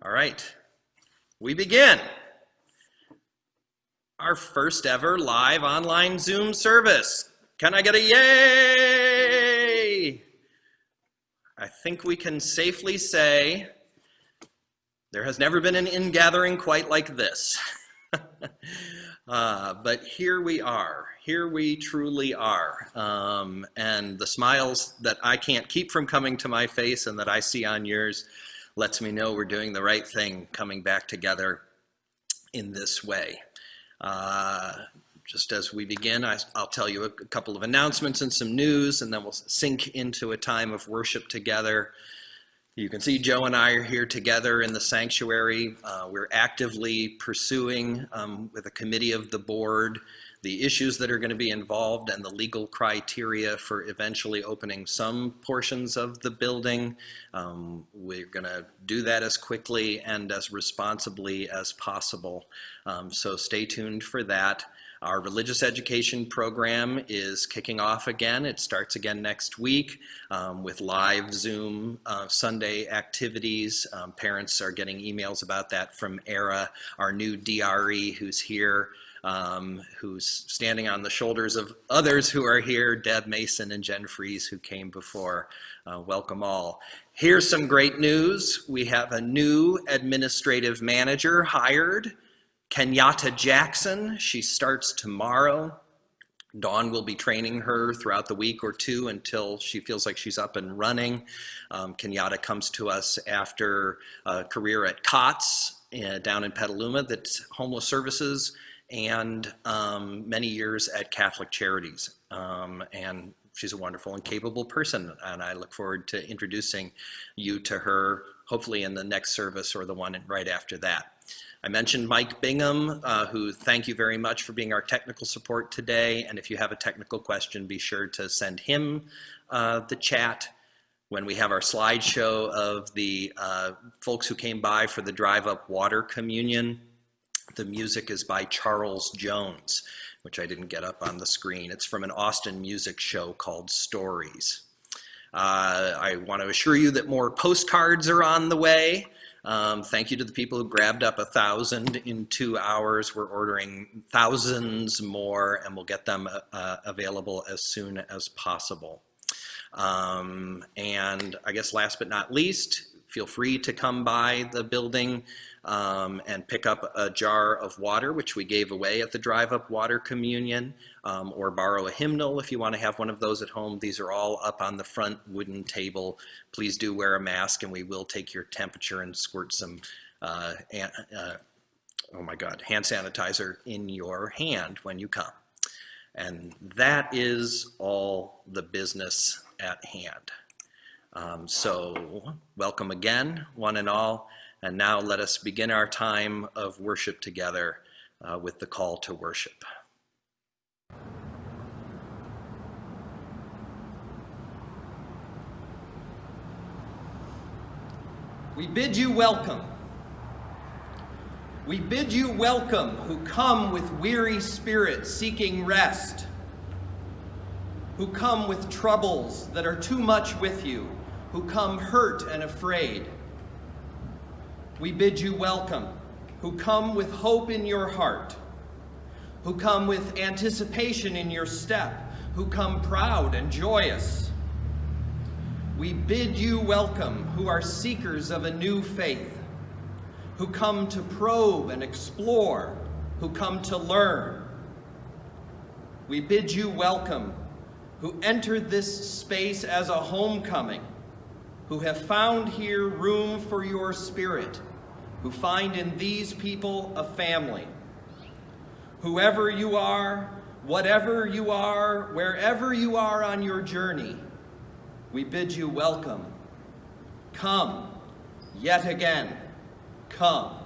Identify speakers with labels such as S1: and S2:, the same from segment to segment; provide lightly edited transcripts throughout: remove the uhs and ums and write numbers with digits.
S1: All right, we begin our first ever live online Zoom service. Can I get a yay? I think we can safely say there has never been an ingathering quite like this. But here we are. Here we truly are. And the smiles that I can't keep from coming to my face and that I see on yours lets me know we're doing the right thing coming back together in this way. Just as we begin, I'll tell you a couple of announcements and some news, and then we'll sink into a time of worship together. You can see Joe and I are here together in the sanctuary. We're actively pursuing with a committee of the board the issues that are going to be involved and the legal criteria for eventually opening some portions of the building. We're going to do that as quickly and as responsibly as possible. So stay tuned for that. Our religious education program is kicking off again. It starts again next week with live Zoom Sunday activities. Parents are getting emails about that from ERA, our new DRE who's here, who's standing on the shoulders of others who are here, Deb Mason and Jen Fries, who came before. Welcome all. Here's some great news. We have a new administrative manager hired, Kenyatta Jackson. She starts tomorrow. Dawn will be training her throughout the week or two until she feels like she's up and running. Kenyatta comes to us after a career at COTS down in Petaluma, that's homeless services, and many years at Catholic Charities. And she's a wonderful and capable person, and I look forward to introducing you to her, hopefully in the next service or the one right after that. I mentioned Mike Bingham, who thank you very much for being our technical support today. And if you have a technical question, be sure to send him the chat. When we have our slideshow of the folks who came by for the drive-up water communion, the music is by Charles Jones, which I didn't get up on the screen. It's from an Austin music show called Stories. I want to assure you that more postcards are on the way. Thank you to the people who grabbed up 1,000 in 2 hours. We're ordering thousands more, and we'll get them available as soon as possible. And I guess last but not least, feel free to come by the building and pick up a jar of water, which we gave away at the drive-up water communion, or borrow a hymnal if you want to have one of those at home. These are all up on the front wooden table. Please do wear a mask, and we will take your temperature and squirt some, oh my God, hand sanitizer in your hand when you come. And that is all the business at hand. So welcome again, one and all. And now let us begin our time of worship together with the call to worship. We bid you welcome. We bid you welcome who come with weary spirits seeking rest, who come with troubles that are too much with you, who come hurt and afraid. We bid you welcome, who come with hope in your heart, who come with anticipation in your step, who come proud and joyous. We bid you welcome, who are seekers of a new faith, who come to probe and explore, who come to learn. We bid you welcome, who entered this space as a homecoming, who have found here room for your spirit, who find in these people a family. Whoever you are, whatever you are, wherever you are on your journey, we bid you welcome. Come, yet again, come.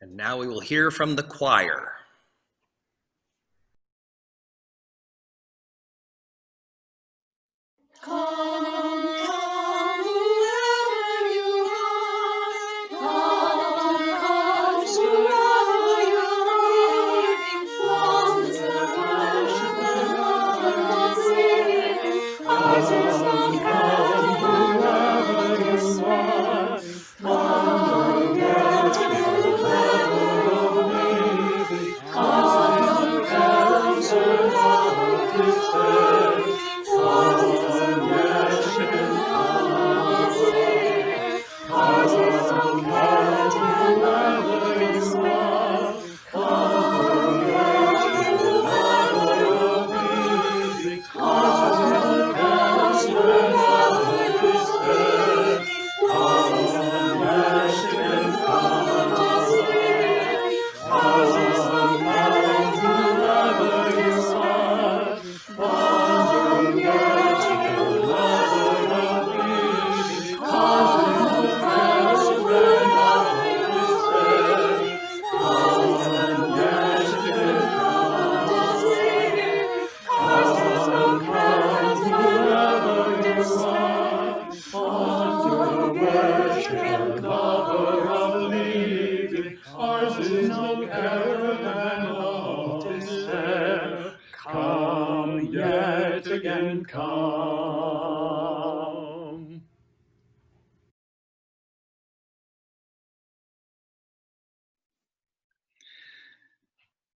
S1: And now we will hear from the choir.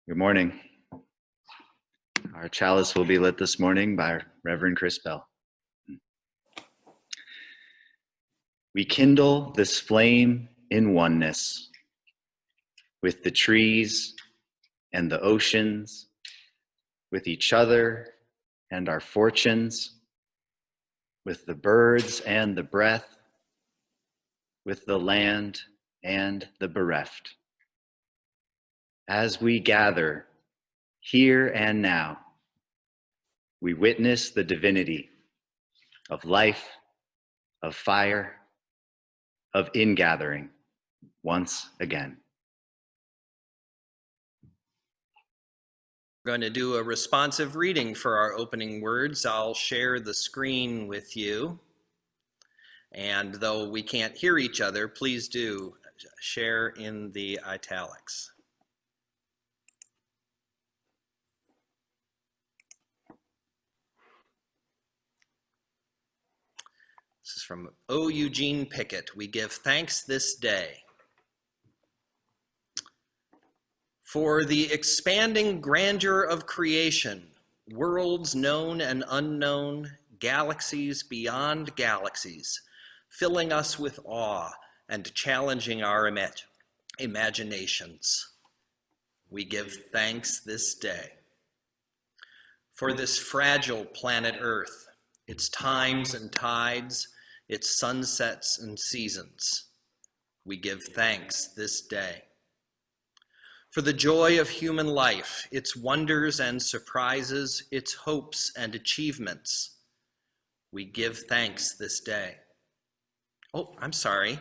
S2: Good morning. Our chalice will be lit this morning by Reverend Chris Bell. We kindle this flame in oneness with the trees and the oceans, with each other and our fortunes, with the birds and the breath, with the land and the bereft. As we gather here and now, we witness the divinity of life, of fire, of ingathering once again.
S1: We're going to do a responsive reading for our opening words. I'll share the screen with you. And though we can't hear each other, please do share in the italics. This is from O. Eugene Pickett. We give thanks this day for the expanding grandeur of creation, worlds known and unknown, galaxies beyond galaxies, filling us with awe and challenging our imaginations. We give thanks this day for this fragile planet Earth, its times and tides, its sunsets and seasons. We give thanks this day for the joy of human life, its wonders and surprises, its hopes and achievements. We give thanks this day. Oh, I'm sorry.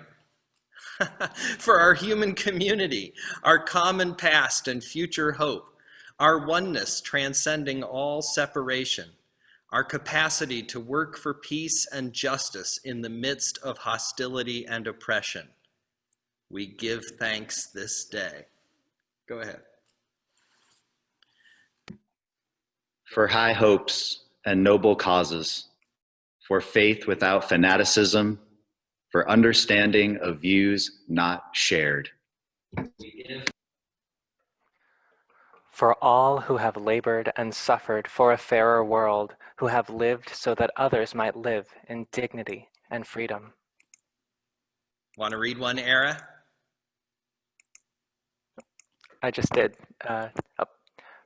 S1: For our human community, our common past and future hope, our oneness transcending all separation, our capacity to work for peace and justice in the midst of hostility and oppression. We give thanks this day. Go ahead.
S2: For high hopes and noble causes, for faith without fanaticism, for understanding of views not shared.
S3: For all who have labored and suffered for a fairer world, who have lived so that others might live in dignity and freedom.
S1: Want to read one, Era?
S3: I just did.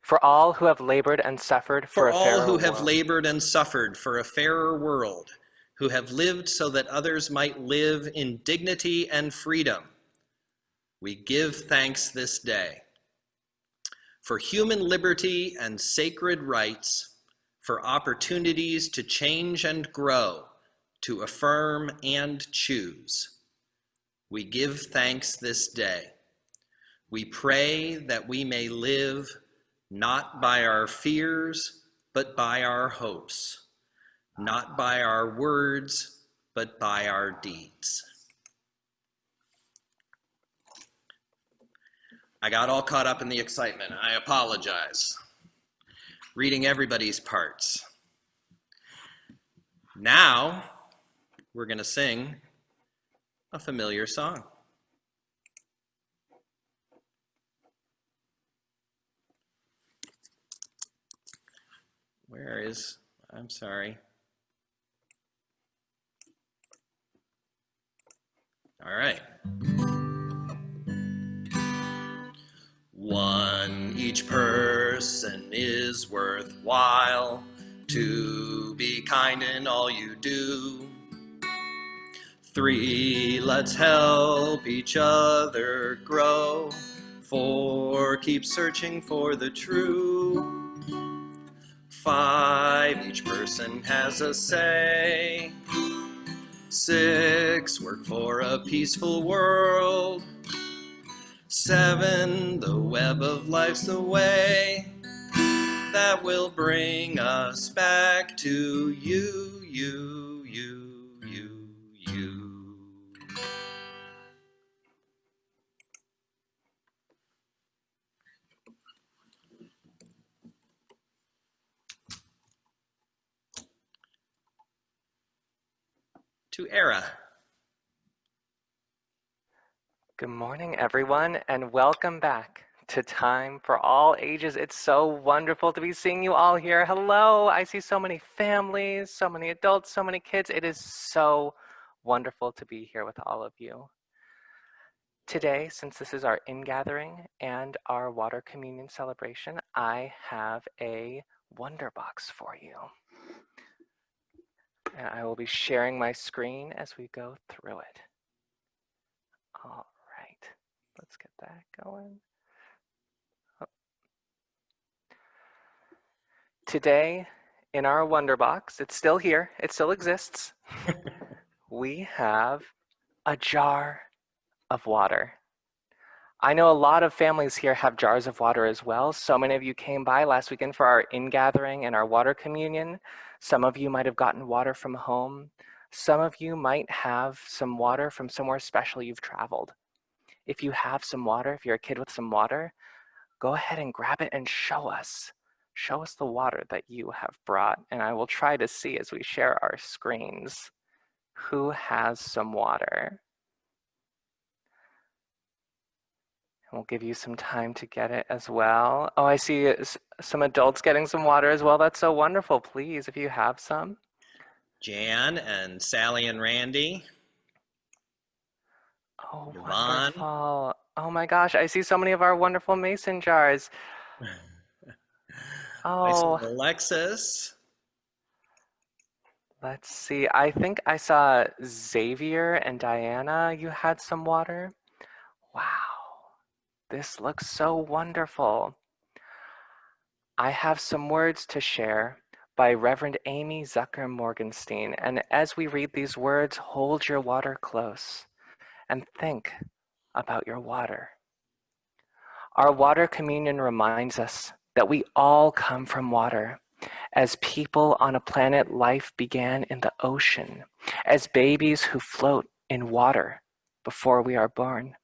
S3: For all who have labored and suffered for a fairer world.
S1: For all who have labored and suffered for a fairer world, who have lived so that others might live in dignity and freedom. We give thanks this day. For human liberty and sacred rights, for opportunities to change and grow, to affirm and choose. We give thanks this day. We pray that we may live not by our fears, but by our hopes, not by our words, but by our deeds. I got all caught up in the excitement. I apologize. Reading everybody's parts. Now, we're going to sing a familiar song. I'm sorry. All right. One, each person is worthwhile, to be kind in all you do. 3, let's help each other grow. 4, keep searching for the true. 5, each person has a say. 6, work for a peaceful world. 7, the web of life's the way that will bring us back to you, you, you, you, you. To Era.
S3: Good morning, everyone, and welcome back to Time for All Ages. It's so wonderful to be seeing you all here. Hello, I see so many families, so many adults, so many kids. It is so wonderful to be here with all of you. Today, since this is our ingathering and our water communion celebration, I have a wonder box for you. And I will be sharing my screen as we go through it. All right, let's get that going. Oh. Today, in our wonder box, it's still here, it still exists. We have a jar of water. I know a lot of families here have jars of water as well. So many of you came by last weekend for our ingathering and our water communion. Some of you might have gotten water from home. Some of you might have some water from somewhere special you've traveled. If you have some water, if you're a kid with some water, go ahead and grab it and show us. Show us the water that you have brought. And I will try to see as we share our screens who has some water. We'll give you some time to get it as well. Oh, I see some adults getting some water as well. That's so wonderful. Please, if you have some.
S1: Jan and Sally and Randy.
S3: Oh,
S1: Yvonne.
S3: wonderful. Oh my gosh, I see so many of our wonderful mason jars. Oh.
S1: Alexis.
S3: Let's see. I think I saw Xavier and Diana. You had some water. Wow. This looks so wonderful. I have some words to share by Reverend Amy Zucker Morgenstein. And as we read these words, hold your water close and think about your water. Our water communion reminds us that we all come from water. As people on a planet, life began in the ocean, as babies who float in water before we are born,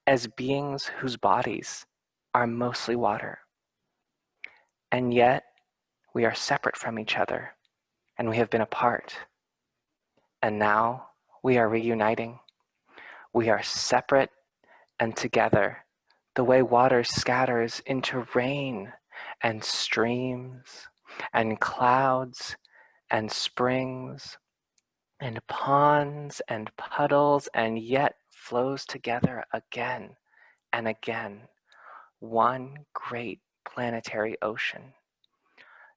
S3: as beings whose bodies are mostly water. And yet, we are separate from each other, and we have been apart. And now, we are reuniting. We are separate and together, the way water scatters into rain and streams and clouds and springs and ponds and puddles, and yet flows together again and again, one great planetary ocean.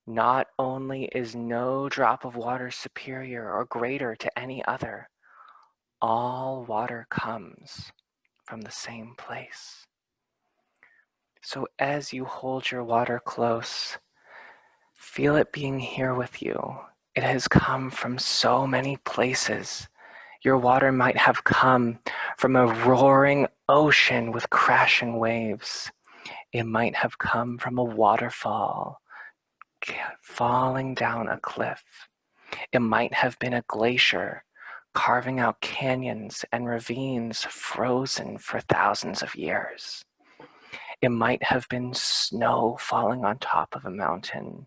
S3: Not only is no drop of water superior or greater to any other, all water comes from the same place. So as you hold your water close, feel it being here with you. It has come from so many places. Your water might have come from a roaring ocean with crashing waves. It might have come from a waterfall falling down a cliff. It might have been a glacier carving out canyons and ravines frozen for thousands of years. It might have been snow falling on top of a mountain,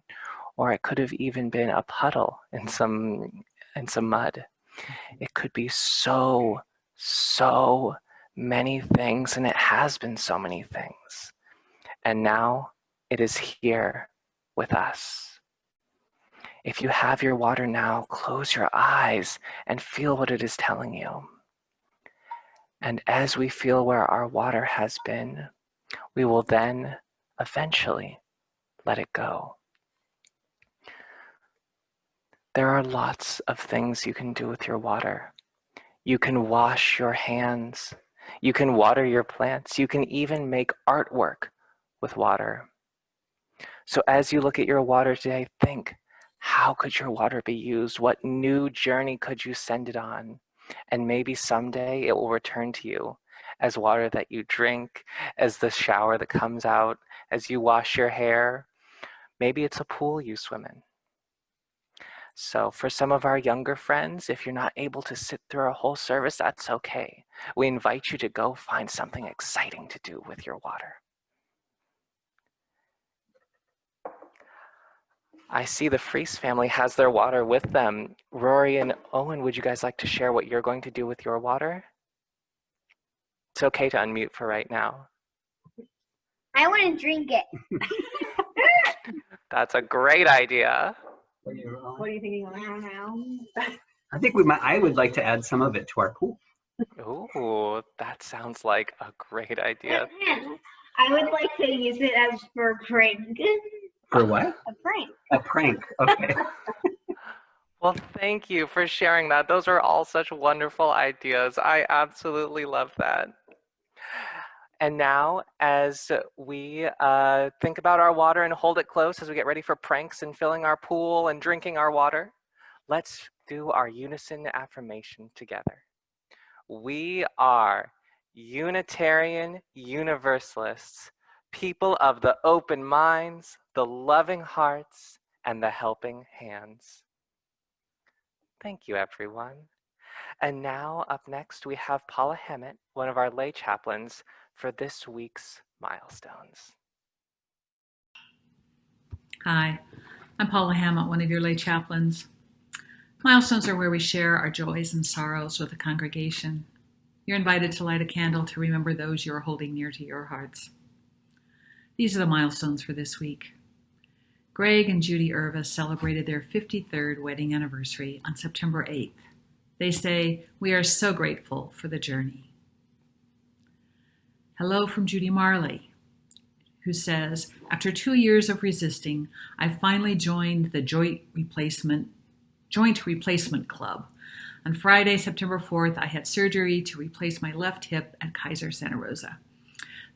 S3: or it could have even been a puddle in some mud. It could be so many things, and it has been so many things. And now it is here with us. If you have your water now, close your eyes and feel what it is telling you. And as we feel where our water has been, we will then eventually let it go. There are lots of things you can do with your water. You can wash your hands. You can water your plants. You can even make artwork with water. So as you look at your water today, think, how could your water be used? What new journey could you send it on? And maybe someday it will return to you as water that you drink, as the shower that comes out, as you wash your hair. Maybe it's a pool you swim in. So for some of our younger friends, if you're not able to sit through a whole service, that's okay. We invite you to go find something exciting to do with your water. I see the Freese family has their water with them. Rory and Owen, would you guys like to share what you're going to do with your water? It's okay to unmute for right now.
S4: I want to drink it.
S3: That's a great idea.
S4: What are you thinking? I don't know.
S5: I think I would like to add some of it to our pool.
S3: Ooh, that sounds like a great idea.
S4: I would like to use it as for prank.
S5: For what?
S4: A prank.
S5: A prank. Okay.
S3: Well, thank you for sharing that. Those are all such wonderful ideas. I absolutely love that. And now, as we think about our water and hold it close as we get ready for pranks and filling our pool and drinking our water, let's do our Unison Affirmation together. We are Unitarian Universalists, people of the open minds, the loving hearts, and the helping hands. Thank you, everyone. And now, up next, we have Paula Hammett, one of our lay chaplains, for this week's Milestones.
S6: Hi, I'm Paula Hammett, one of your lay chaplains. Milestones are where we share our joys and sorrows with the congregation. You're invited to light a candle to remember those you are holding near to your hearts. These are the milestones for this week. Greg and Judy Irvis celebrated their 53rd wedding anniversary on September 8th. They say, "We are so grateful for the journey." Hello from Judy Marley, who says, "After 2 years of resisting, I finally joined the Joint Replacement Club. On Friday, September 4th, I had surgery to replace my left hip at Kaiser Santa Rosa.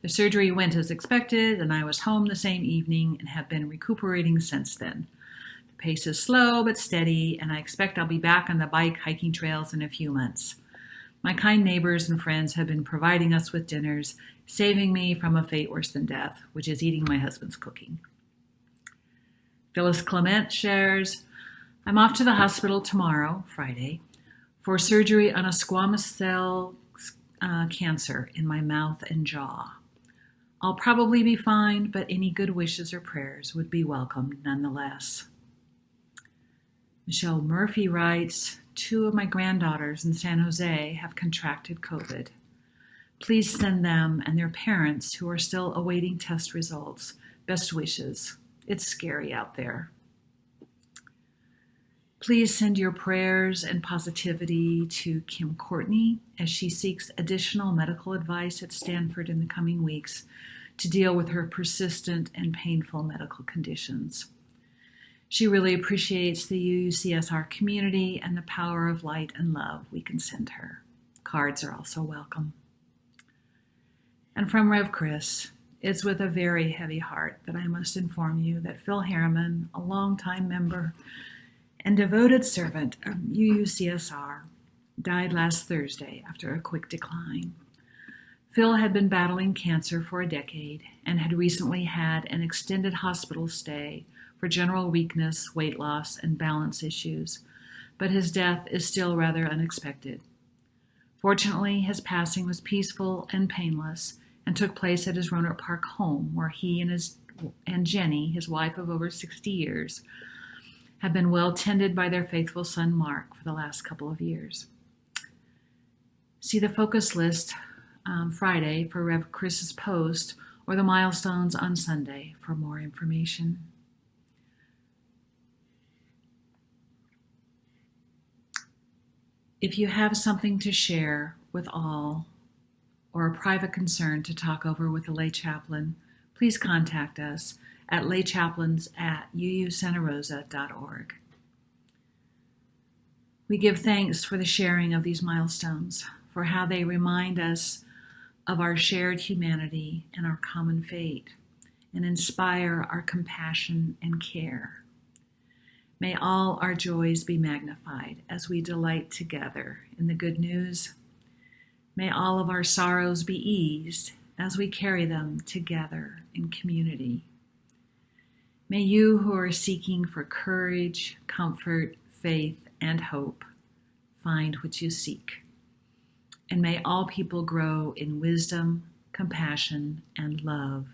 S6: The surgery went as expected, and I was home the same evening and have been recuperating since then. The pace is slow but steady, and I expect I'll be back on the bike hiking trails in a few months. My kind neighbors and friends have been providing us with dinners, saving me from a fate worse than death, which is eating my husband's cooking." Phyllis Clement shares, "I'm off to the hospital tomorrow, Friday, for surgery on a squamous cell cancer in my mouth and jaw. I'll probably be fine, but any good wishes or prayers would be welcome nonetheless." Michelle Murphy writes, "2 of my granddaughters in San Jose have contracted COVID. Please send them and their parents, who are still awaiting test results, best wishes. It's scary out there. Please send your prayers and positivity to Kim Courtney as she seeks additional medical advice at Stanford in the coming weeks to deal with her persistent and painful medical conditions. She really appreciates the UCSR community and the power of light and love we can send her. Cards are also welcome." And from Rev Chris, "It's with a very heavy heart that I must inform you that Phil Harriman, a longtime member and devoted servant of UCSR, died last Thursday after a quick decline. Phil had been battling cancer for a decade and had recently had an extended hospital stay for general weakness, weight loss, and balance issues, but his death is still rather unexpected. Fortunately, his passing was peaceful and painless and took place at his Roanoke Park home, where he and Jenny, his wife of over 60 years, have been well tended by their faithful son Mark for the last couple of years. See the focus list Friday for Rev. Chris's post, or the Milestones on Sunday for more information. If you have something to share with all, or a private concern to talk over with the lay chaplain, please contact us at laychaplains@uusantarosa.org. We give thanks for the sharing of these milestones, for how they remind us of our shared humanity and our common fate, and inspire our compassion and care. May all our joys be magnified as we delight together in the good news. May all of our sorrows be eased as we carry them together in community. May you who are seeking for courage, comfort, faith, and hope find what you seek. And may all people grow in wisdom, compassion, and love,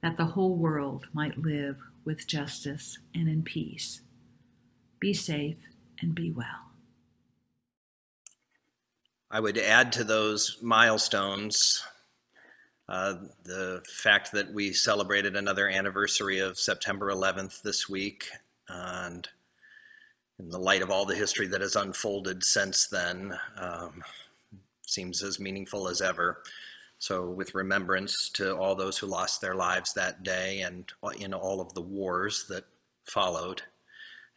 S6: that the whole world might live with justice and in peace. Be safe and be well.
S1: I would add to those milestones the fact that we celebrated another anniversary of September 11th this week, and in the light of all the history that has unfolded since then, seems as meaningful as ever. So with remembrance to all those who lost their lives that day and in all of the wars that followed,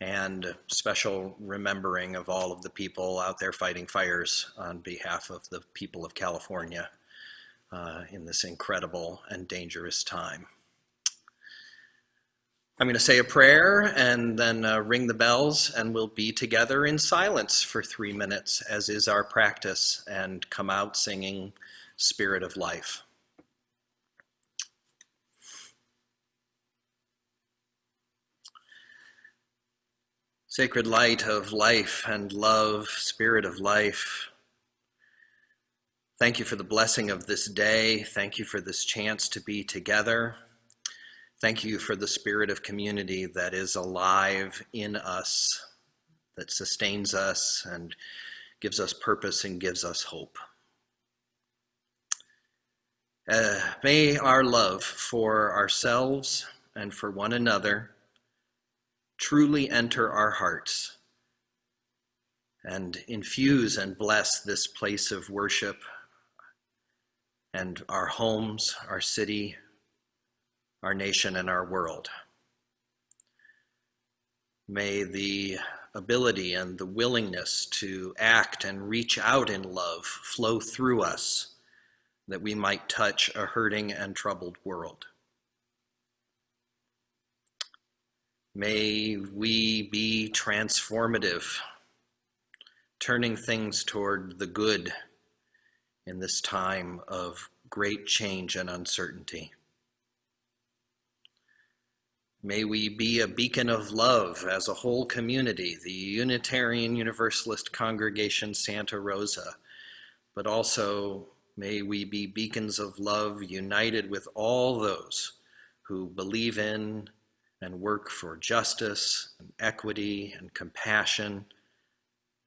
S1: and special remembering of all of the people out there fighting fires on behalf of the people of California in this incredible and dangerous time. I'm going to say a prayer and then ring the bells, and we'll be together in silence for 3 minutes, as is our practice, and come out singing Spirit of Life. Sacred light of life and love, Spirit of life, thank you for the blessing of this day. Thank you for this chance to be together. Thank you for the spirit of community that is alive in us, that sustains us and gives us purpose and gives us hope. May our love for ourselves and for one another truly enter our hearts and infuse and bless this place of worship and our homes, our city, our nation, and our world. May the ability and the willingness to act and reach out in love flow through us, that we might touch a hurting and troubled world. May we be transformative, turning things toward the good in this time of great change and uncertainty. May we be a beacon of love as a whole community, the Unitarian Universalist Congregation Santa Rosa, but also may we be beacons of love united with all those who believe in and work for justice and equity and compassion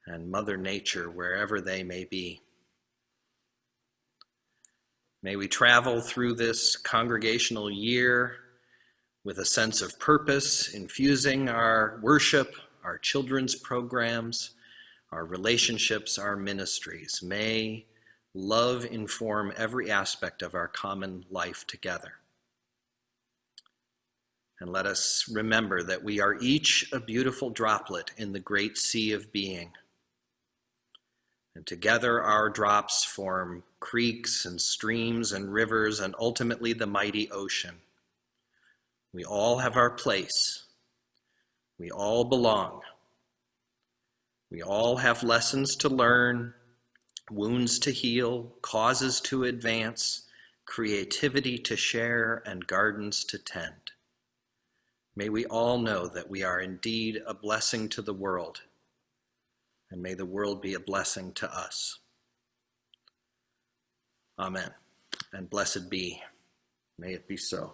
S1: and Mother Nature wherever they may be. May we travel through this congregational year with a sense of purpose, infusing our worship, our children's programs, our relationships, our ministries. May love inform every aspect of our common life together. And let us remember that we are each a beautiful droplet in the great sea of being. And together our drops form creeks and streams and rivers and ultimately the mighty ocean. We all have our place. We all belong. We all have lessons to learn, wounds to heal, causes to advance, creativity to share, and gardens to tend. May we all know that we are indeed a blessing to the world, and may the world be a blessing to us. Amen. And blessed be. May it be so.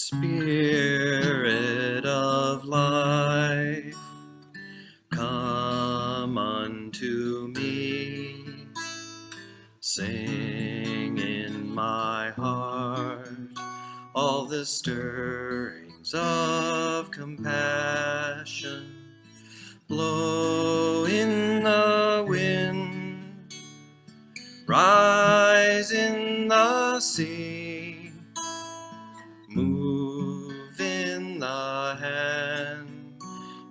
S1: Spirit of life, come unto me. Sing in my heart all the stirrings of compassion blow in the wind, rise in the sea, move in the hand,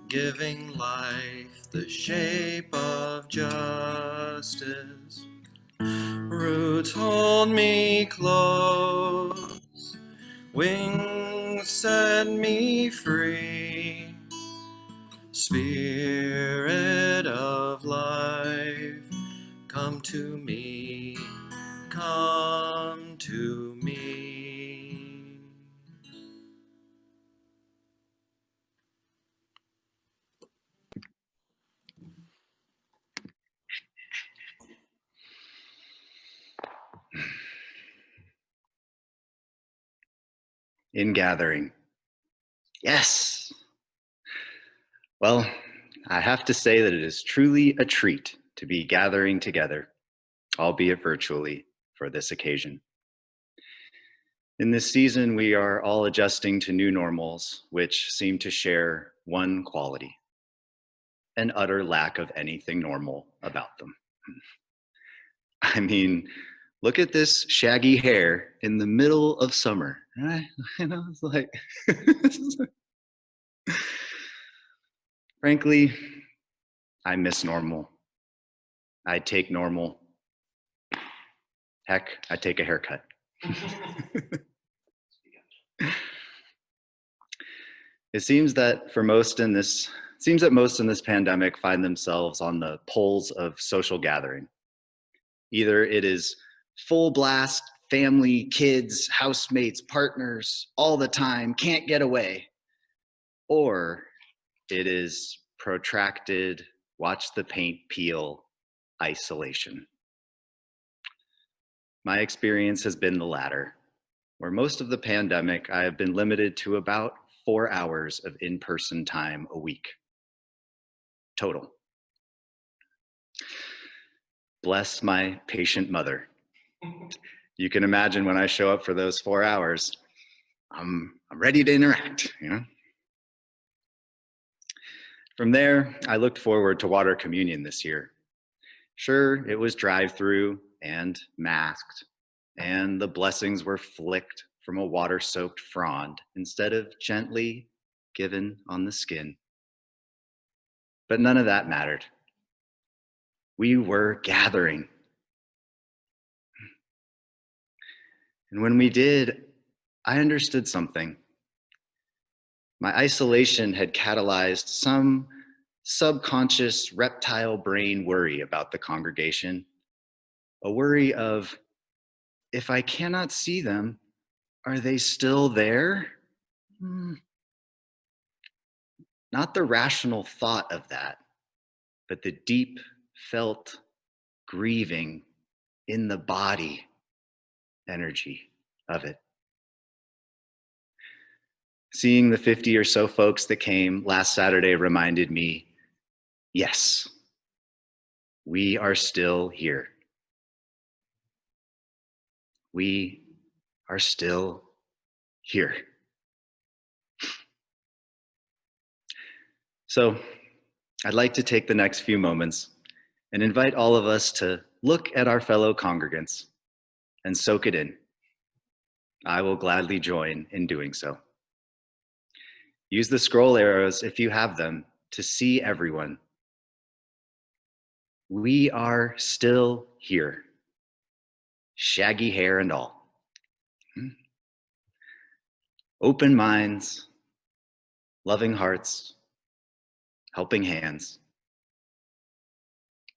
S1: giving life the shape of justice. Roots hold me close, wings set me free. Spirit of life, come to me, come to me.
S2: Ingathering. Yes. Well, I have to say that it is truly a treat to be gathering together, albeit virtually, for this occasion. In this season, we are all adjusting to new normals, which seem to share one quality: an utter lack of anything normal about them. I mean, look at this shaggy hair in the middle of summer. It's like, frankly, I miss normal. I take normal. Heck, I take a haircut. It seems that most in this pandemic find themselves on the poles of social gathering. Either it is full blast, family, kids, housemates, partners, all the time, can't get away. Or it is protracted, watch the paint peel, isolation. My experience has been the latter, where most of the pandemic I have been limited to about 4 hours of in-person time a week. Total. Bless my patient mother. You can imagine when I show up for those 4 hours, I'm ready to interact, you know? From there, I looked forward to water communion this year. Sure, it was drive-through and masked, and the blessings were flicked from a water-soaked frond instead of gently given on the skin. But none of that mattered. We were gathering. And when we did, I understood something. My isolation had catalyzed some subconscious reptile brain worry about the congregation. A worry of, if I cannot see them, are they still there? Not the rational thought of that, but the deep felt grieving in the body energy of it. Seeing the 50 or so folks that came last Saturday reminded me, yes, we are still here. We are still here. So I'd like to take the next few moments and invite all of us to look at our fellow congregants and soak it in. I will gladly join in doing so. Use the scroll arrows if you have them to see everyone. We are still here, shaggy hair and all. Open minds, loving hearts, helping hands.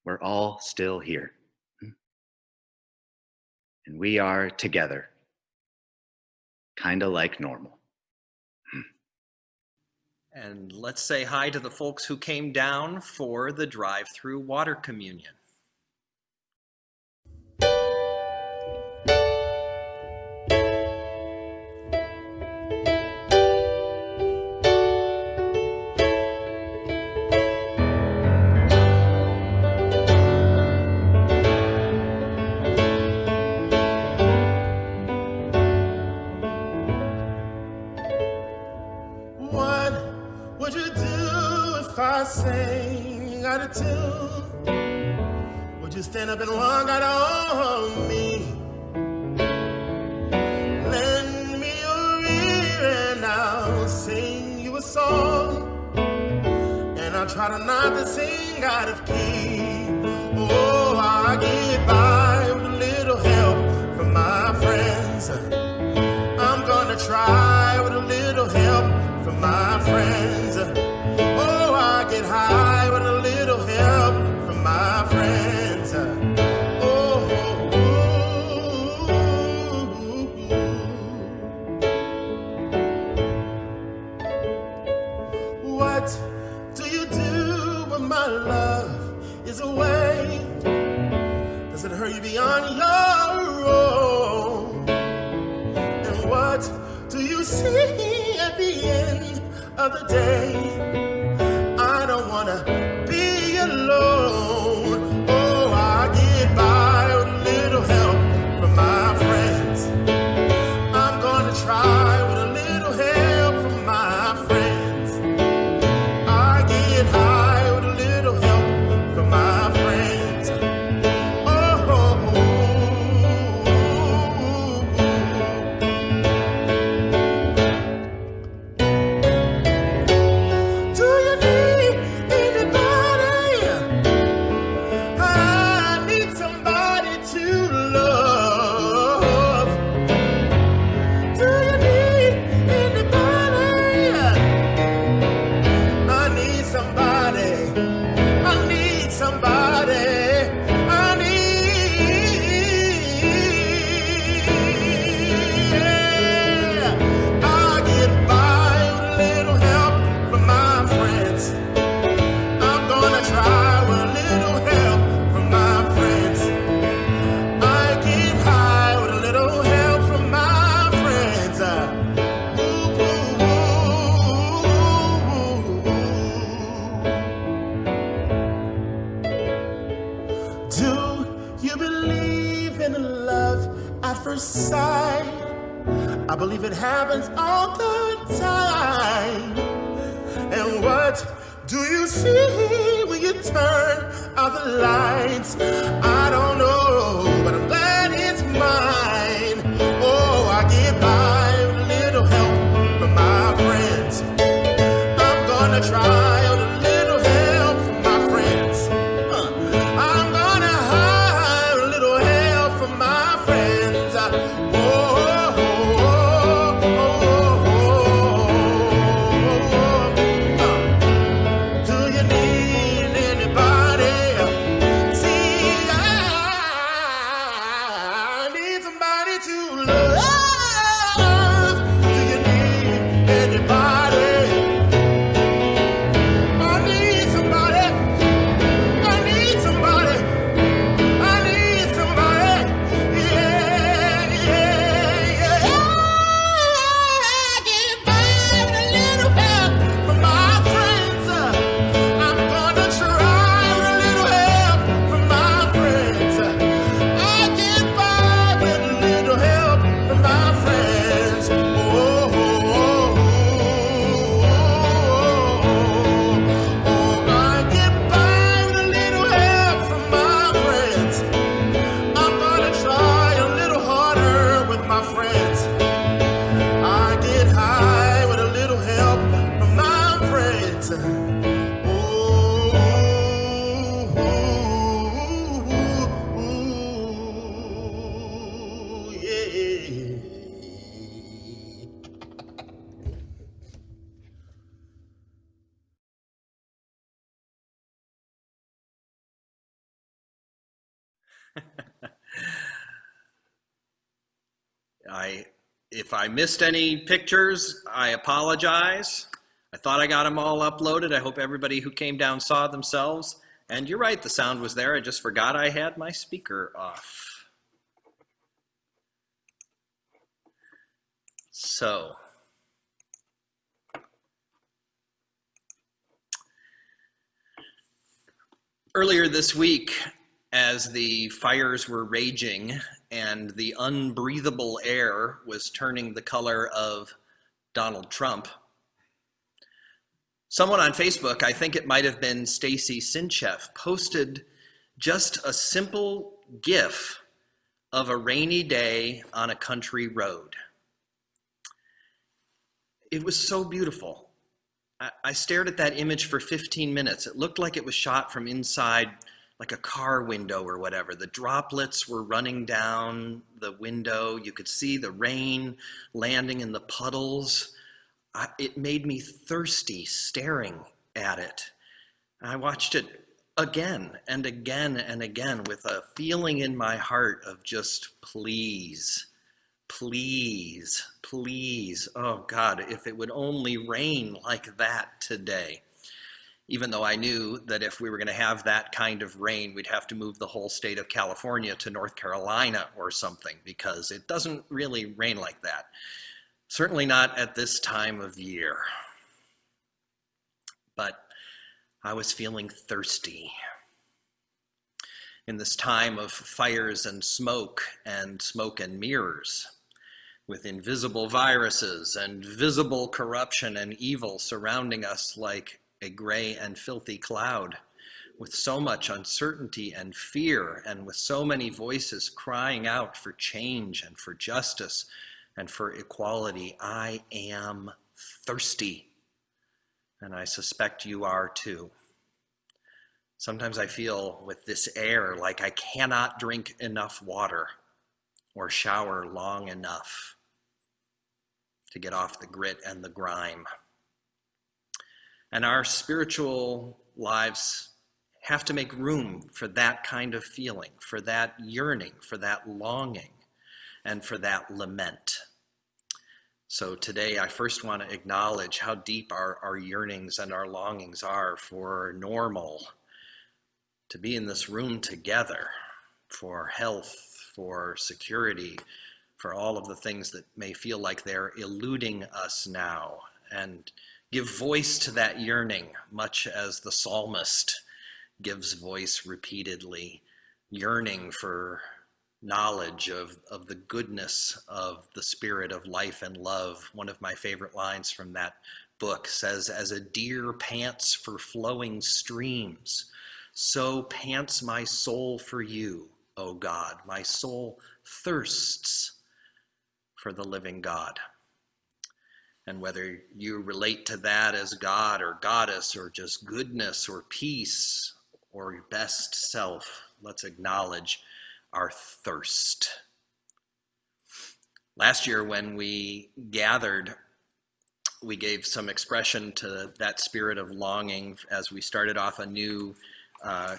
S2: We're all still here. And we are together, kind of like normal.
S1: And let's say hi to the folks who came down for the drive-through water communion.
S7: I sing, you got a tune. Would you stand up and walk out on me? Lend me your ear and I'll sing you a song. And I'll try to not to sing out of key. Oh, I get by with a little help from my friends. I'm gonna try with a little help from my friends. Oh, I get high with a little help from my friends. Oh, what do you do when my love is away? Does it hurt you beyond your own? And what do you see at the end of the day? I don't wanna be alone. Oh, I get by with a little help from my friends. I'm gonna try with a little help from my friends. I get high with a little help from my friends. Do you need anybody? I need somebody to love. Do you need anybody? I need somebody. I need somebody. I need. I get by with a little help from my friends. I'm gonna try with a little help from my friends. I get high with a little help from my friends. Ooh, do you believe in love at first sight? I believe it happens all the time. And what do you see when you turn out the lights? I don't know, but I'm glad it's mine. Oh, I get by with a little help from my friends. I'm gonna try with a little help from my friends. I'm gonna hide a little help from my friends. Do you need anybody? See, I need somebody to love. Do you need anybody? I need somebody. I need somebody. I need somebody. Yeah, yeah, yeah. I get by with a little help from my friends. I'm gonna try with a little help from my friends. I get by with a little help from my friends. Oh, I get by with a little help from my friends. I'm gonna try a little harder with my friends. I get high with a little help from my friends. Ooh, yeah.
S1: If I missed any pictures, I apologize. I thought I got them all uploaded. I hope everybody who came down saw themselves. And you're right, the sound was there. I just forgot I had my speaker off. So, earlier this week, as the fires were raging and the unbreathable air was turning the color of Donald Trump, Someone on Facebook, I think it might have been Stacy Sinchef, posted just a simple GIF of a rainy day on a country road. It was so beautiful. I stared at that image for 15 minutes. It looked like it was shot from inside like a car window or whatever. The droplets were running down the window. You could see the rain landing in the puddles. It made me thirsty staring at it. I watched it again and again and again with a feeling in my heart of just please, please, please. Oh God, if it would only rain like that today. Even though I knew that if we were going to have that kind of rain, we'd have to move the whole state of California to North Carolina or something, because it doesn't really rain like that. Certainly not at this time of year. But I was feeling thirsty. In this time of fires and smoke and mirrors, with invisible viruses and visible corruption and evil surrounding us like a gray and filthy cloud, with so much uncertainty and fear, and with so many voices crying out for change and for justice and for equality, I am thirsty. And I suspect you are too. Sometimes I feel with this air like I cannot drink enough water or shower long enough to get off the grit and the grime. And our spiritual lives have to make room for that kind of feeling, for that yearning, for that longing, and for that lament. So today I first want to acknowledge how deep our yearnings and our longings are for normal, to be in this room together, for health, for security, for all of the things that may feel like they're eluding us now, and give voice to that yearning, much as the psalmist gives voice repeatedly, yearning for knowledge of the goodness of the spirit of life and love. One of my favorite lines from that book says, "As a deer pants for flowing streams, so pants my soul for you, O God. My soul thirsts for the living God." And whether you relate to that as God or goddess or just goodness or peace or your best self, let's acknowledge our thirst. Last year when we gathered, we gave some expression to that spirit of longing as we started off a new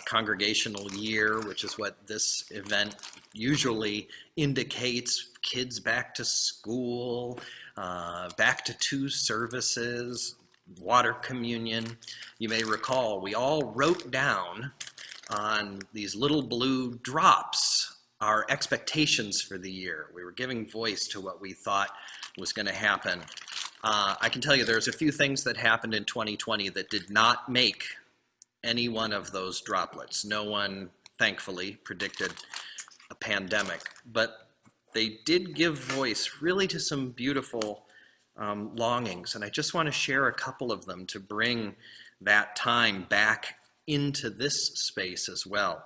S1: congregational year, which is what this event usually indicates. Kids back to school, back to 2 services, water communion. You may recall we all wrote down on these little blue drops our expectations for the year. We were giving voice to what we thought was going to happen. I can tell you there's a few things that happened in 2020 that did not make any one of those droplets. No one, thankfully, predicted a pandemic, but they did give voice really to some beautiful longings. And I just want to share a couple of them to bring that time back into this space as well.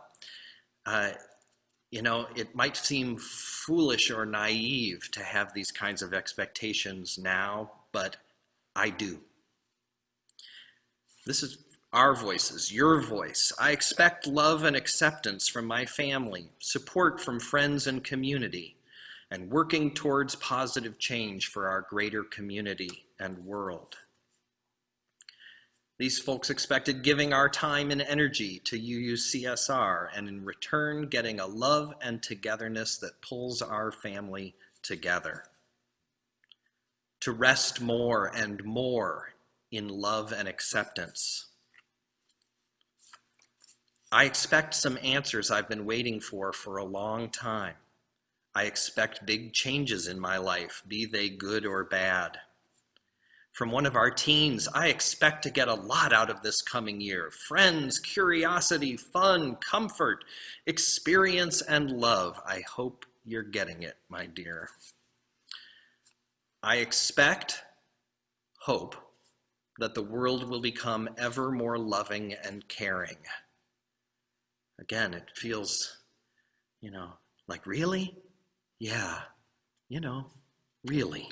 S1: You know, it might seem foolish or naive to have these kinds of expectations now, but I do. This is our voices, your voice. I expect love and acceptance from my family, support from friends and community, and working towards positive change for our greater community and world. These folks expected giving our time and energy to UUCSR, and in return getting a love and togetherness that pulls our family together. To rest more and more in love and acceptance. I expect some answers I've been waiting for a long time. I expect big changes in my life, be they good or bad. From one of our teens, I expect to get a lot out of this coming year. Friends, curiosity, fun, comfort, experience, and love. I hope you're getting it, my dear. I expect hope that the world will become ever more loving and caring. Again, it feels, like, really? Yeah, really.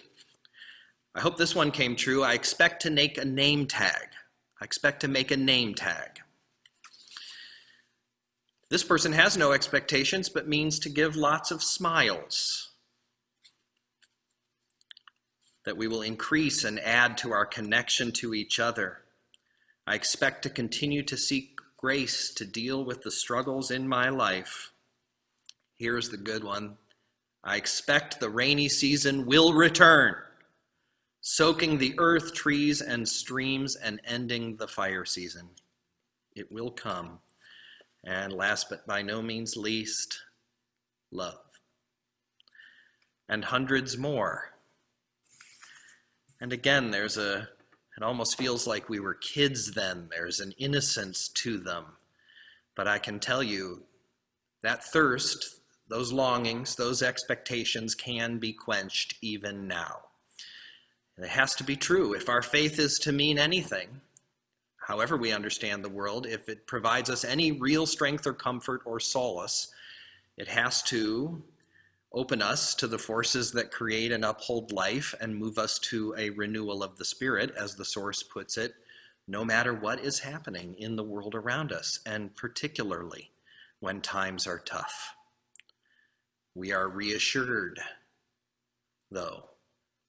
S1: I hope this one came true. I expect to make a name tag. This person has no expectations, but means to give lots of smiles. That we will increase and add to our connection to each other. I expect to continue to seek grace to deal with the struggles in my life. Here's the good one. I expect the rainy season will return, soaking the earth, trees, and streams, and ending the fire season. It will come. And last but by no means least, love. And hundreds more. And again, it almost feels like we were kids then. There's an innocence to them. But I can tell you, that thirst, those longings, those expectations can be quenched even now. And it has to be true. If our faith is to mean anything, however we understand the world, if it provides us any real strength or comfort or solace, it has to open us to the forces that create and uphold life and move us to a renewal of the spirit, as the source puts it, no matter what is happening in the world around us, and particularly when times are tough. We are reassured, though.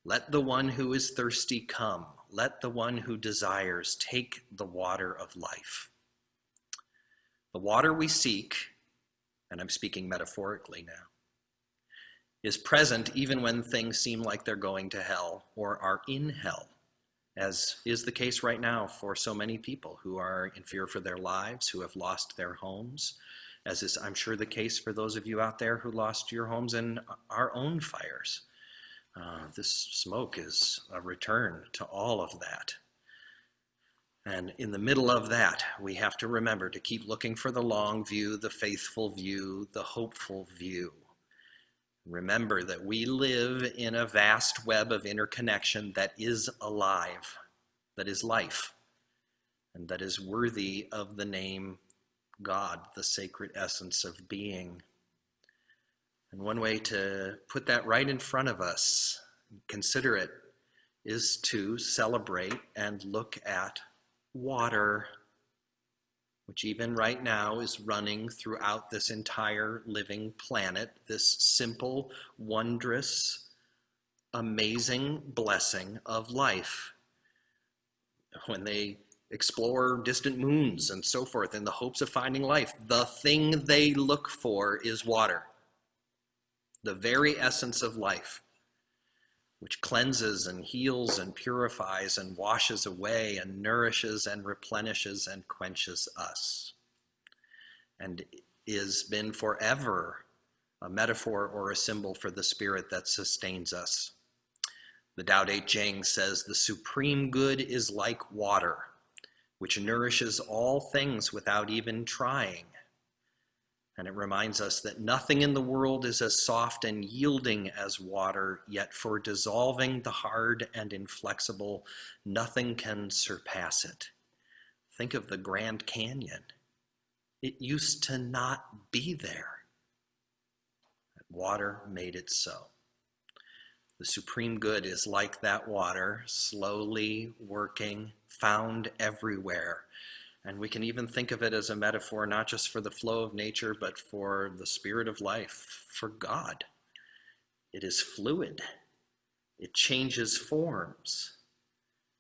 S1: Let the one who is thirsty come. Let the one who desires take the water of life. The water we seek, and I'm speaking metaphorically now, is present even when things seem like they're going to hell or are in hell, as is the case right now for so many people who are in fear for their lives, who have lost their homes, as is, I'm sure, the case for those of you out there who lost your homes in our own fires. This smoke is a return to all of that. And in the middle of that, we have to remember to keep looking for the long view, the faithful view, the hopeful view. Remember that we live in a vast web of interconnection that is alive, that is life, and that is worthy of the name God, the sacred essence of being. And one way to put that right in front of us, consider it, is to celebrate and look at water, which even right now is running throughout this entire living planet, this simple, wondrous, amazing blessing of life. When they explore distant moons and so forth in the hopes of finding life, the thing they look for is water, the very essence of life, which cleanses and heals and purifies and washes away and nourishes and replenishes and quenches us, and is been forever a metaphor or a symbol for the spirit that sustains us. The Tao Te Ching says, the supreme good is like water, which nourishes all things without even trying. And it reminds us that nothing in the world is as soft and yielding as water, yet for dissolving the hard and inflexible, nothing can surpass it. Think of the Grand Canyon. It used to not be there. Water made it so. The supreme good is like that water, slowly working, found everywhere. And we can even think of it as a metaphor, not just for the flow of nature, but for the spirit of life, for God. It is fluid. It changes forms.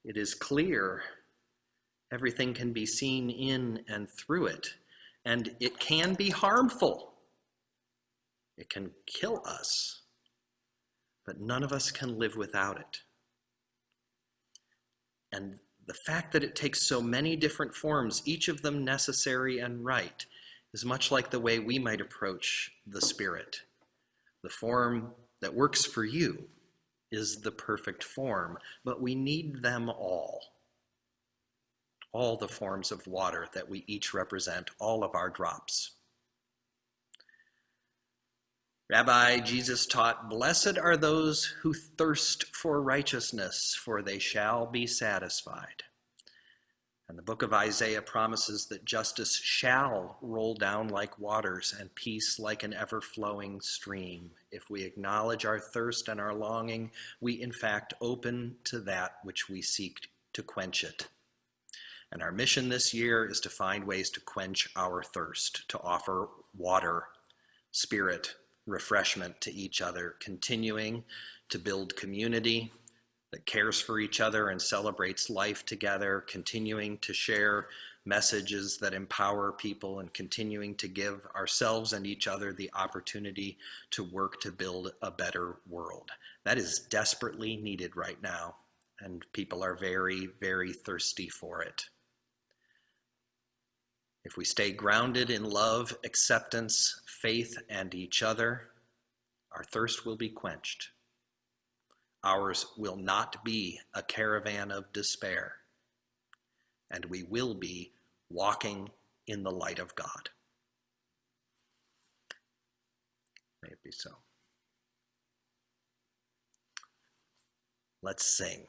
S1: It is clear. Everything can be seen in and through it. And it can be harmful. It can kill us. But none of us can live without it. And the fact that it takes so many different forms, each of them necessary and right, is much like the way we might approach the Spirit. The form that works for you is the perfect form, but we need them all the forms of water that we each represent, all of our drops. Rabbi Jesus taught, "Blessed are those who thirst for righteousness, for they shall be satisfied." And the book of Isaiah promises that justice shall roll down like waters and peace like an ever-flowing stream. If we acknowledge our thirst and our longing, we in fact open to that which we seek to quench it. And our mission this year is to find ways to quench our thirst, to offer water, spirit, refreshment to each other, continuing to build community that cares for each other and celebrates life together, continuing to share messages that empower people, and continuing to give ourselves and each other the opportunity to work to build a better world. That is desperately needed right now, and people are very, very thirsty for it. If we stay grounded in love, acceptance, faith, and each other, our thirst will be quenched. Ours will not be a caravan of despair, and we will be walking in the light of God. May it be so. Let's sing.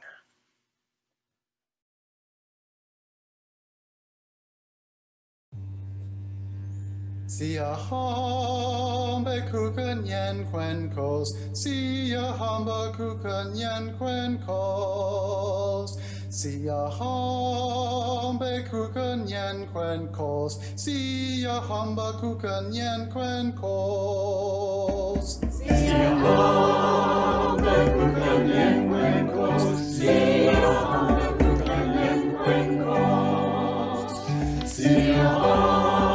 S8: Siyahamba kukanyan kwenkos, Siyahamba kukanyan kwenkos, Siyahamba kukanyan kwenkos, Siyahamba kukanyan kwenkos, Siyahamba kukanyan kwenkos, Siyahamba kukanyan kwenkos, Siyahamba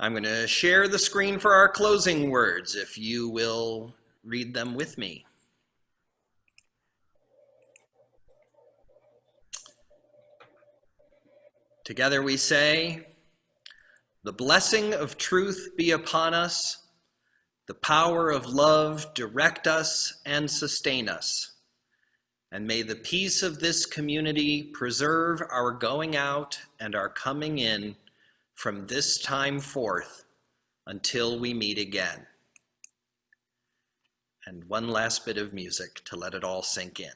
S1: I'm going to share the screen for our closing words, if you will read them with me. Together we say, the blessing of truth be upon us, the power of love direct us and sustain us, and may the peace of this community preserve our going out and our coming in from this time forth until we meet again. And one last bit of music to let it all sink in.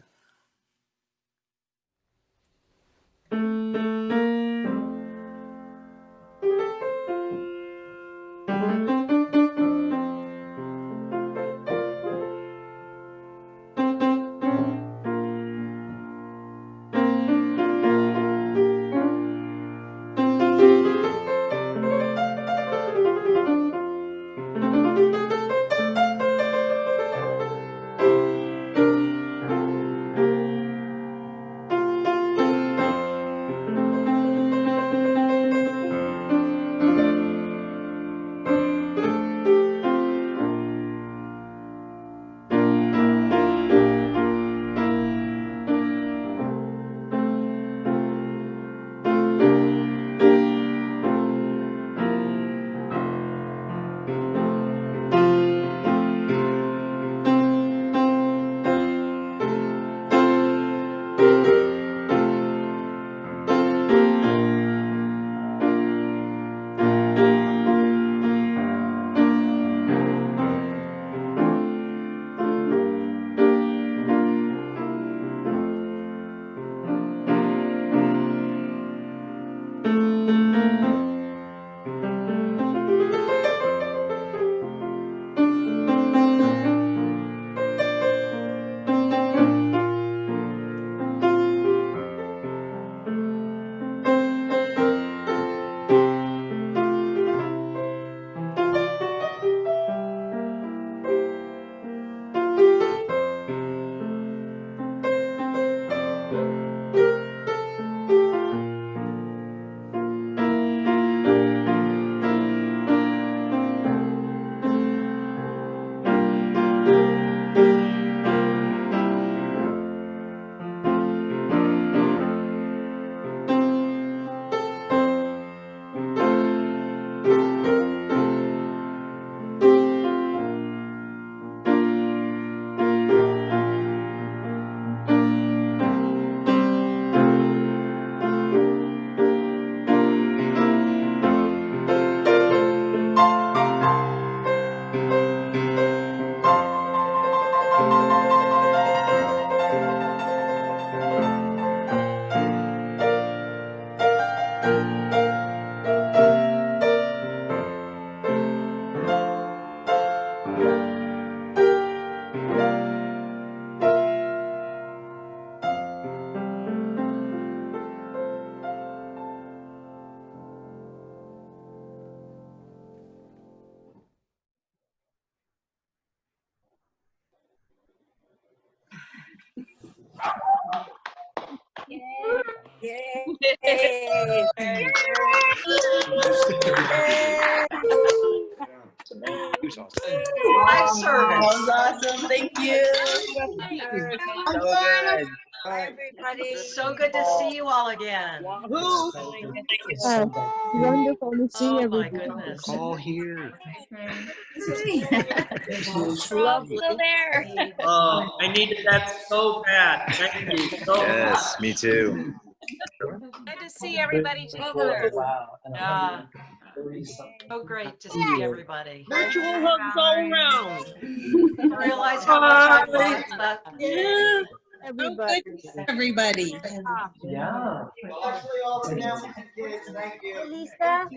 S9: Live service.
S10: Awesome. Thank you.
S9: So good. Hi, everybody. So good to see you all again.
S10: Woohoo!
S11: Wonderful to see
S9: Oh my
S11: everybody.
S9: goodness.
S2: All here.
S10: Lovely.
S11: Still there.
S1: Oh, I needed that so bad. Thank you so much.
S2: Yes, me too.
S10: Good to see everybody together.
S9: Yeah. So great to see everybody.
S10: Virtual hugs all around.
S9: I realize how much I love that.
S10: Yeah.
S11: Everybody.
S10: Everybody.
S5: Yeah.
S4: Hey, Lisa.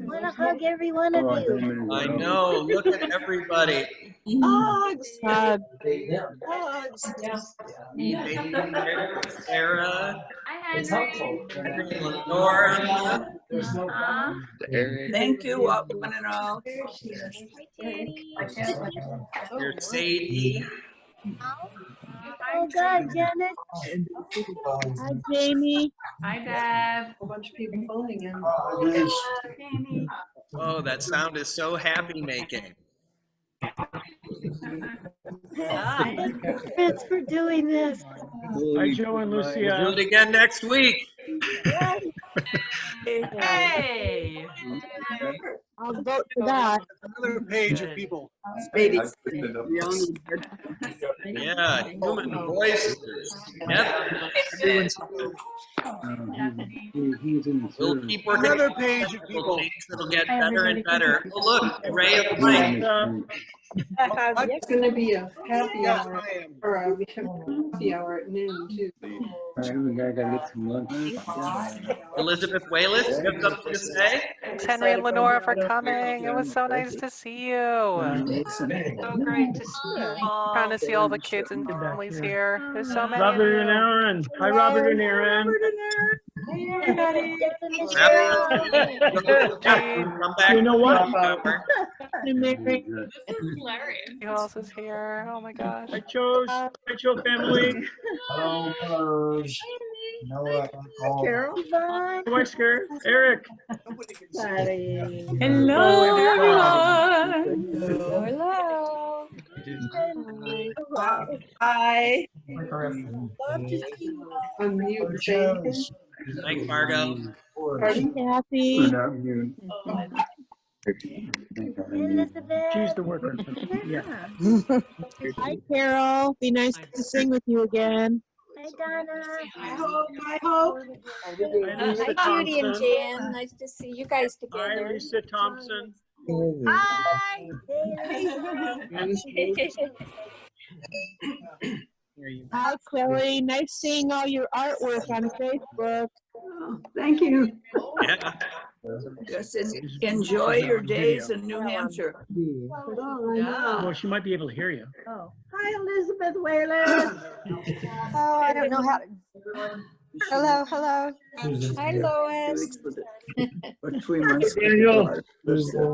S4: Want to hug every one of you.
S1: I know. Look at everybody.
S10: Hugs.
S11: Hug.
S10: Hugs.
S1: Sarah,
S4: Hi,
S1: Henry, Lenora,
S10: Thank you, one and all.
S1: your Sadie.
S4: Oh, God, Janice.
S11: Hi, Jamie.
S12: Hi, Deb.
S5: A bunch of people phoning in.
S1: Oh, that sound is so happy making.
S4: Thanks for doing this.
S13: Hi, Joe and
S1: We'll do
S13: Lucia.
S1: it again next week.
S9: Hey.
S11: I'll vote for that.
S13: Another page of people.
S10: Babies.
S1: Yeah, human voices. Yep. We'll keep working.
S13: Another page of people.
S1: It'll get better and better. Oh, look, ray of light.
S5: It's going to be a happy hour, or we have a happy hour at noon too.
S1: Elizabeth Wayless, you have something to say?
S3: Thanks, Henry and Lenora, for coming. It was so nice to see you.
S9: So great to see you all.
S3: Trying to see all the kids and families here. There's so many.
S13: Robert and Aaron. Hi, Robert and Aaron.
S1: Come back.
S13: You know what?
S3: Who else is here? Oh my gosh.
S13: Hi, Cho family.
S10: Carol.
S13: My skirt. Eric.
S10: Hello, everyone.
S11: Hello.
S10: Hi.
S5: Unmute, Jane.
S1: Thanks, Margot.
S11: Kathy.
S4: Elizabeth.
S13: She's the worker. Yeah.
S11: Hi, Carol. Be nice to sing with you again.
S4: Hi, Donna.
S10: I hope.
S13: Hi,
S11: Judy and Jan. Nice to see you guys
S13: Hi,
S11: together.
S13: Lisa Thompson.
S4: Hi.
S11: Hi, Chloe. Nice seeing all your artwork on Facebook.
S5: Oh, thank you.
S1: Yeah.
S10: Just enjoy your days in New Hampshire.
S13: Well, she might be able to hear you.
S10: Hi, Elizabeth Whalen.
S11: Oh, I don't know how to. Hello, hello. Hi, Lois.
S13: Daniel.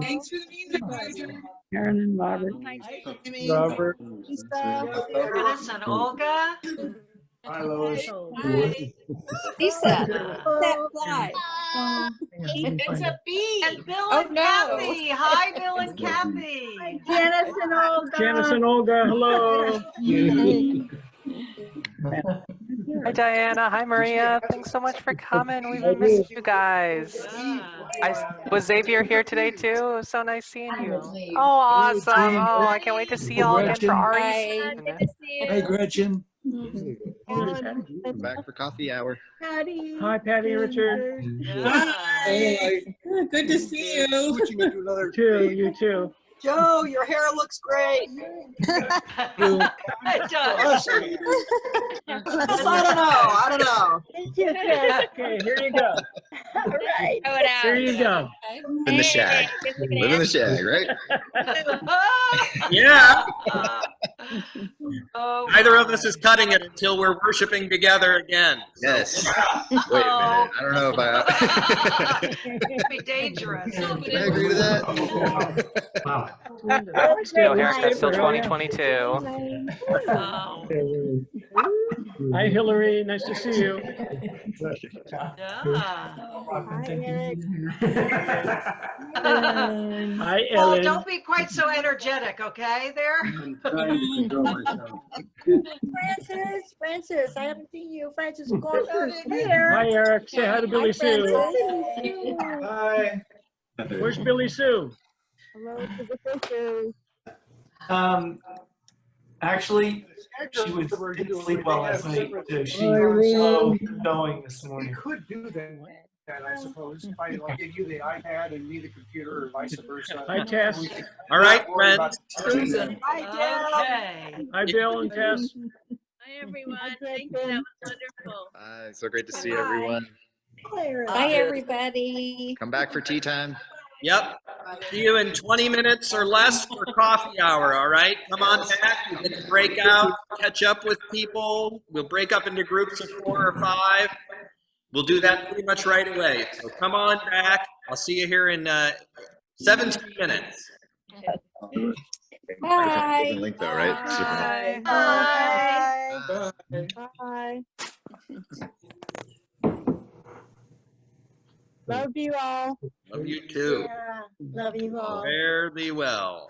S5: Thanks for the music.
S11: Aaron and Robert.
S13: Robert.
S9: Dennis and Olga.
S13: Hi, Lois.
S11: Lisa. That fly.
S10: It's a bee.
S9: And Bill
S11: Oh,
S9: and
S11: no.
S9: Kathy. Hi, Bill and Kathy.
S10: Janice and Olga.
S13: Janice and Olga, hello.
S3: Hi, Diana. Hi, Maria. Thanks so much for coming. We've missed you guys. Was Xavier here today, too? It was so nice seeing you. Oh, awesome. Oh, I can't wait to see y'all again for our Easter.
S13: Hey, Gretchen.
S2: Back for coffee hour.
S10: Patty.
S13: Hi, Patty, Richard.
S10: Good to see you.
S13: You too.
S10: Joe, your hair looks great.
S9: It does.
S10: I don't know.
S4: It's your
S13: Okay, here you go.
S11: All right.
S13: There you go.
S2: In the shag. Live in the shag, right?
S1: Yeah.
S9: Oh,
S1: Neither of us is cutting it until we're worshiping together again.
S2: Yes. Wait a minute. I don't know if
S9: it'd be dangerous.
S2: Can I agree to that?
S3: No haircut till 2022.
S13: Hi, Hillary. Nice to see you. Hi,
S9: Well,
S13: Ellen.
S9: don't be quite so energetic, okay, there?
S11: Francis, I haven't seen you. Francis, go on in here.
S13: Hi, Eric. Say hi to Billy Sue.
S11: Hi.
S13: Where's Billy Sue?
S11: Hello to the fishes.
S12: Actually, she didn't sleep well last night. So she was slow going this morning.
S14: You could do that, I suppose. If I give you the iPad and me the computer, or vice versa.
S13: Hi, Tess.
S1: All right, friends.
S10: Susan.
S9: Hi, Dale. Okay.
S13: Hi, Bill and Tess.
S15: Hi, everyone. Thank you. That was wonderful.
S2: Hi, so great to see everyone.
S11: Hi, everybody.
S2: Come back for tea time.
S1: Yep. See you in 20 minutes or less for coffee hour, all right? Come on back. We get to break out, catch up with people. We'll break up into groups of 4 or 5. We'll do that pretty much right away. So come on back. I'll see you here in 17 minutes.
S11: Bye.
S2: Different link though, right?
S11: Bye. Bye. Love you all.
S1: Love you too.
S11: Love you all.
S1: Fare thee well.